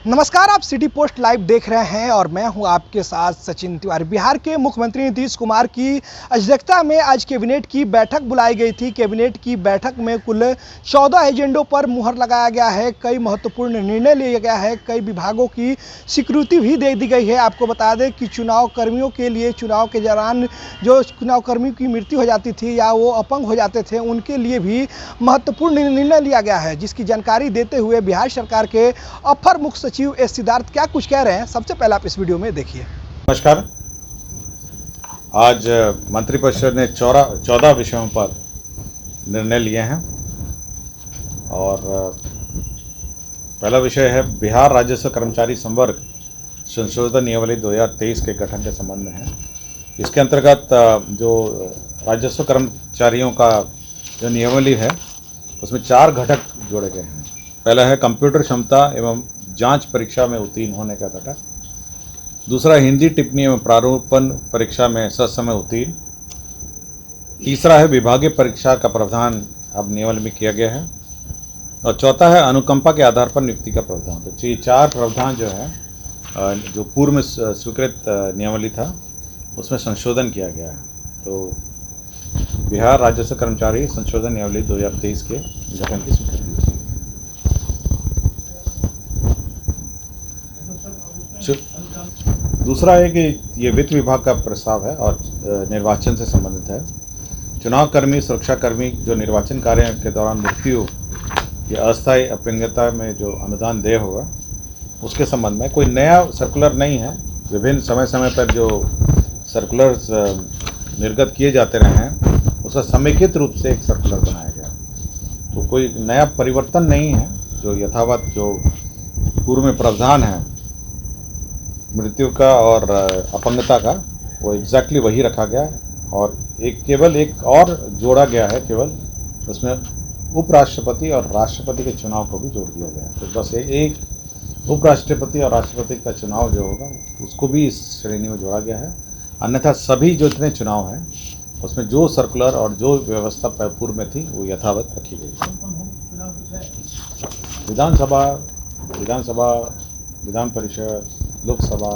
नमस्कार, आप city post live देख रहे हैं और मैं हूं आपके साथ सचिन तिवारी। बिहार के मुख्यमंत्री नीतीश कुमार की अध्यक्षता में आज कैबिनेट की बैठक बुलाई गई थी। कैबिनेट की बैठक में कुल 14 एजेंडों पर मुहर लगाया गया है। कई महत्वपूर्ण निर्णय लिया गया है। कई विभागों की स्वीकृति भी दे दी गई है। आपको बता दें कि चुनाव कर्मियों के लिए चुनाव के दौरान जो चुनाव कर्मियों की मृत्यु हो जाती थी या वो अपंग हो जाते थे, उनके लिए भी महत्वपूर्ण निर्णय लिया गया है, जिसकी जानकारी देते हुए बिहार सरकार के अपर मुख्य सचिव एस सिद्धार्थ क्या कुछ कह रहे हैं, सबसे पहले आप इस वीडियो में देखिए। नमस्कार। आज मंत्रिपरिषद ने 14 विषयों पर निर्णय लिए हैं और पहला विषय है बिहार राजस्व कर्मचारी संवर्ग संशोधन नियमावली 2023 के गठन के संबंध में है। इसके अंतर्गत जो राजस्व कर्मचारियों का जो नियमावली है उसमें 4 घटक जोड़े गए हैं। पहला है कंप्यूटर क्षमता एवं जांच परीक्षा में उत्तीर्ण होने का घटक। दूसरा, हिंदी टिप्पणी एवं प्रारूपण परीक्षा में ससमय उत्तीर्ण। तीसरा है विभागीय परीक्षा का प्रावधान अब नियमावली में किया गया है। और चौथा है अनुकंपा के आधार पर नियुक्ति का प्रावधान। तो ये 4 प्रावधान जो है जो पूर्व में स्वीकृत नियमावली था उसमें संशोधन किया गया है। तो बिहार राजस्व कर्मचारी संशोधन नियमावली 2023 के गठन की स्वीकृति हुई। दूसरा है कि ये वित्त विभाग का प्रस्ताव है और निर्वाचन से संबंधित है। चुनाव कर्मी, सुरक्षाकर्मी जो निर्वाचन कार्य के दौरान मृत्यु या अस्थायी अपंगता में जो अनुदान देय होगा उसके संबंध में कोई नया सर्कुलर नहीं है। विभिन्न समय समय पर जो सर्कुलर्स निर्गत किए जाते रहे हैं उसका समेकित रूप से एक सर्कुलर बनाया गया। तो कोई नया परिवर्तन नहीं है। जो यथावत जो पूर्व में प्रावधान है मृत्यु का और अपंगता का, वो एग्जैक्टली वही रखा गया है। और केवल एक और जोड़ा गया है, केवल उसमें उपराष्ट्रपति और राष्ट्रपति के चुनाव को भी जोड़ दिया गया है। तो बस एक उपराष्ट्रपति और राष्ट्रपति का चुनाव जो होगा उसको भी इस श्रेणी में जोड़ा गया है। अन्यथा सभी जो इतने चुनाव हैं उसमें जो सर्कुलर और जो व्यवस्था पूर्व में थी वो यथावत रखी गई है। विधानसभा, विधान परिषद, लोकसभा,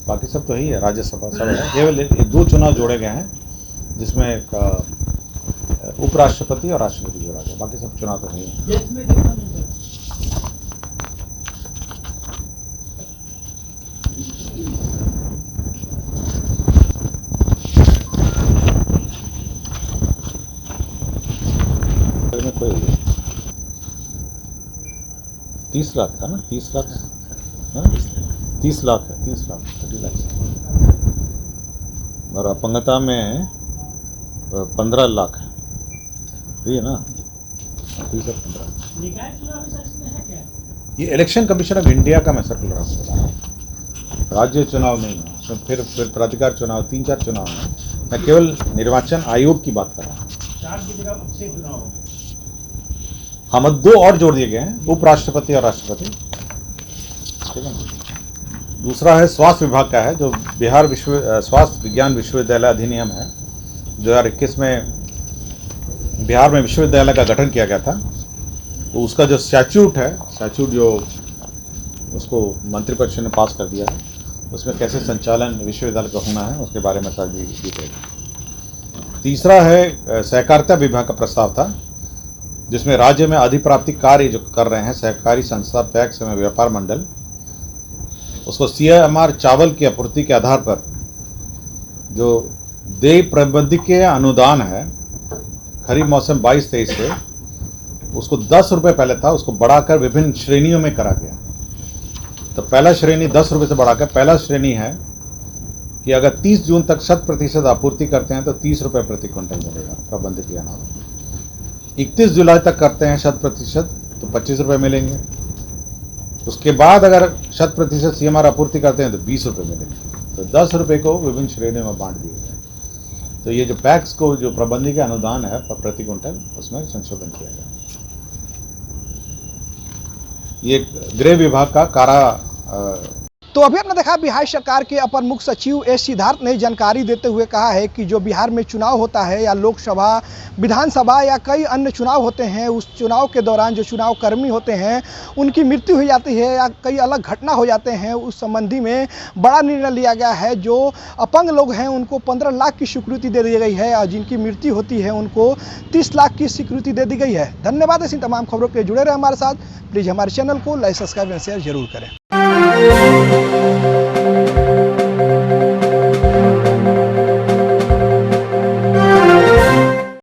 बाकी सब तो ही है, राज्यसभा सब है। केवल 2 चुनाव जोड़े गए हैं जिसमें एक उपराष्ट्रपति और राष्ट्रपति जोड़ा गया। बाकी सब चुनाव तो नहीं है। कोई 30 लाख था ना, 30 लाख है, 30 लाख है, 30 लाख और अपंगता में 15 लाख है। ये ना 30 और 15 ये इलेक्शन कमीशन ऑफ इंडिया का मैं सर्कुलर आपको बता रहा हूँ। राज्य चुनाव नहीं है उसमें, फिर प्राधिकार चुनाव, 3-4 चुनाव हैं। मैं केवल निर्वाचन आयोग की बात कर रहा हूँ। 4 की जगह 6 चुनाव हो गए। हम 2 और जोड़ दिए गए हैं, उपराष्ट्रपति और राष्ट्रपति। ठीक है। दूसरा है स्वास्थ्य विभाग का है, जो बिहार स्वास्थ्य विज्ञान विश्वविद्यालय अधिनियम है 2021 में बिहार में विश्वविद्यालय का गठन किया गया था। तो उसका जो स्टैट्यूट जो उसको मंत्रिपरिषद ने पास कर दिया है, उसमें कैसे संचालन विश्वविद्यालय का होना है उसके बारे में सारी डिटेल। तीसरा है सहकारिता विभाग का प्रस्ताव था, जिसमें राज्य में अधिप्राप्ति कार्य जो कर रहे हैं सहकारी संस्था, पैक्स एवं व्यापार मंडल, उसको CMR चावल की आपूर्ति के आधार पर जो देय प्रबंधकीय अनुदान है खरीफ मौसम 22-23 से, उसको 10 रुपये पहले था, उसको बढ़ाकर विभिन्न श्रेणियों में करा गया। तो पहला श्रेणी 10 रुपये से बढ़ाकर, पहला श्रेणी है कि अगर 30 जून तक 100% आपूर्ति करते हैं तो 30 रुपये प्रति क्विंटल मिलेगा प्रबंधकीय अनुदान। 31 जुलाई तक करते हैं 100% तो 25 रुपये मिलेंगे। उसके बाद अगर 100% CMR आपूर्ति करते हैं तो 20 रुपये मिलेंगे। तो 10 रुपये को विभिन्न श्रेणियों में बांट दिए गए। तो ये जो पैक्स को जो प्रबंधकीय अनुदान है प्रति क्विंटल, उसमें संशोधन किया गया। ये गृह विभाग का कारा तो अभी आपने देखा बिहार सरकार के अपर मुख्य सचिव एस सिद्धार्थ ने जानकारी देते हुए कहा है कि जो बिहार में चुनाव होता है या लोकसभा, विधानसभा या कई अन्य चुनाव होते हैं, उस चुनाव के दौरान जो चुनाव कर्मी होते हैं उनकी मृत्यु हो जाती है या कई अलग घटना हो जाते हैं, उस संबंधी में बड़ा निर्णय लिया गया है। जो अपंग लोग हैं उनको 15 लाख की स्वीकृति दे दी गई है और जिनकी मृत्यु होती है उनको 30 लाख की स्वीकृति दे दी गई है। धन्यवाद। ऐसी तमाम खबरों के लिए जुड़े रहे हमारे साथ। प्लीज़ हमारे चैनल को लाइक, सब्सक्राइब और शेयर जरूर करें।